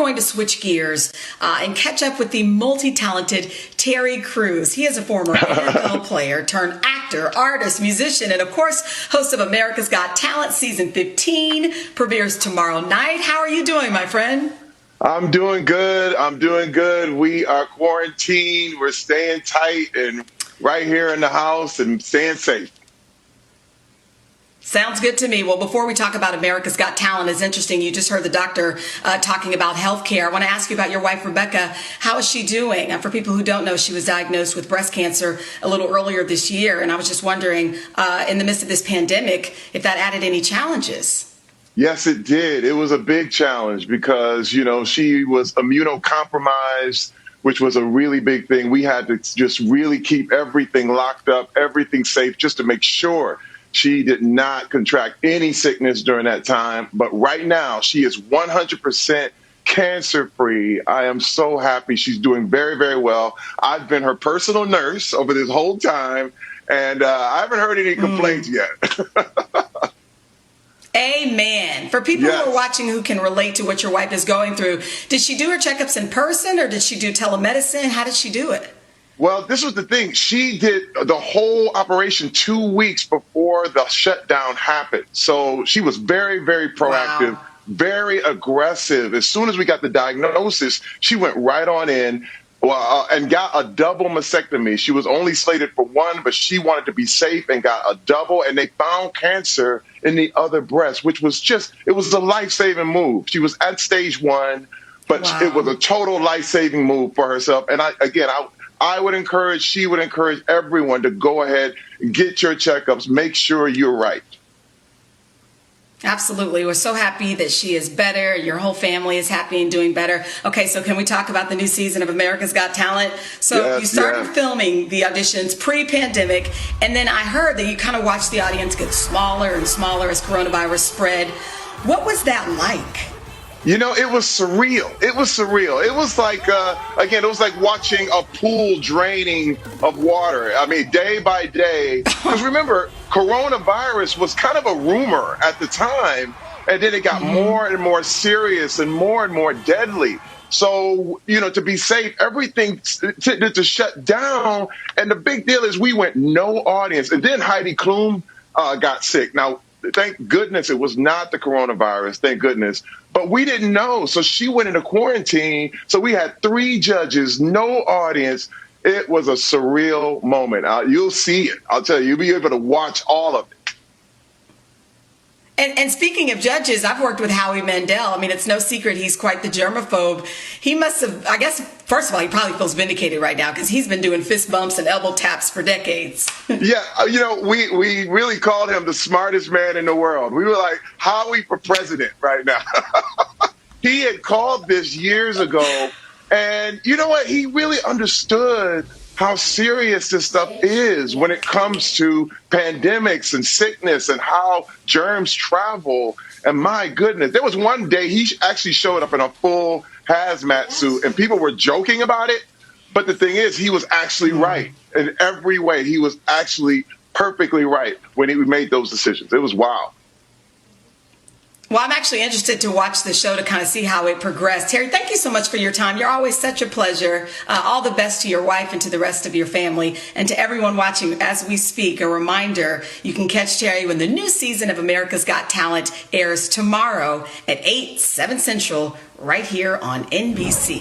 going to switch gears and catch up with the multi-talented Terry Crews. He is a former NFL player turned actor, artist, musician, and of course, host of America's Got Talent Season 15 premieres tomorrow night. How are you doing, my friend? I'm doing good. We are quarantined. We're staying tight and right here in the house and staying safe. Sounds good to me. Well, before we talk about America's Got Talent, it's interesting. You just heard the doctor talking about healthcare. I want to ask you about your wife, Rebecca. How is she doing? For people who don't know, she was diagnosed with breast cancer a little earlier this year. And I was just wondering, in the midst of this pandemic, if that added any challenges. Yes, it did. It was a big challenge because, she was immunocompromised, which was a really big thing. We had to just really keep everything locked up, everything safe, just to make sure she did not contract any sickness during that time. But right now, she is 100% cancer-free. I am so happy. She's doing very, very well. I've been her personal nurse over this whole time, and I haven't heard any complaints yet. Amen. For people who are watching who can relate to what your wife is going through, did she do her checkups in person or did she do telemedicine? How did she do it? Well, this was the thing. She did the whole operation 2 weeks before the shutdown happened. So she was very, very proactive, very aggressive. As soon as we got the diagnosis, she went right on in and got a double mastectomy. She was only slated for one, but she wanted to be safe and got a double. And they found cancer in the other breast, which was it was a life-saving move. She was at stage 1, but it was a total life-saving move for herself. And she would encourage everyone to go ahead and get your checkups. Make sure you're right. Absolutely. We're so happy that she is better. Your whole family is happy and doing better. Okay, so can we talk about the new season of America's Got Talent? So you started filming the auditions pre-pandemic, and then I heard that you kind of watched the audience get smaller and smaller as coronavirus spread. What was that like? It was surreal. It was like, it was like watching a pool draining of water. I mean, day by day. Because remember, coronavirus was kind of a rumor at the time, and then it got more and more serious and more deadly. So, to be safe, everything to shut down. And the big deal is we went no audience. And then Heidi Klum got sick. Now, thank goodness it was not the coronavirus, thank goodness. But we didn't know. So she went into quarantine. So we had 3 judges, no audience. It was a surreal moment. You'll see it. I'll tell you, you'll be able to watch all of it. And speaking of judges, I've worked with Howie Mandel. I mean, it's no secret he's quite the germaphobe. He must have, I guess, first of all, he probably feels vindicated right now because he's been doing fist bumps and elbow taps for decades. Yeah, we really called him the smartest man in the world. We were like, Howie for president right now. He had called this years ago, and you know what? He really understood how serious this stuff is when it comes to pandemics and sickness and how germs travel. And my goodness, there was one day he actually showed up in a full hazmat suit and people were joking about it. But the thing is, he was actually right in every way. He was actually perfectly right when he made those decisions. It was wild. Well, I'm actually interested to watch the show to kind of see how it progressed. Terry, thank you so much for your time. You're always such a pleasure. All the best to your wife and to the rest of your family. And to everyone watching as we speak, a reminder, you can catch Terry when the new season of America's Got Talent airs tomorrow at 8, 7 Central, right here on NBC.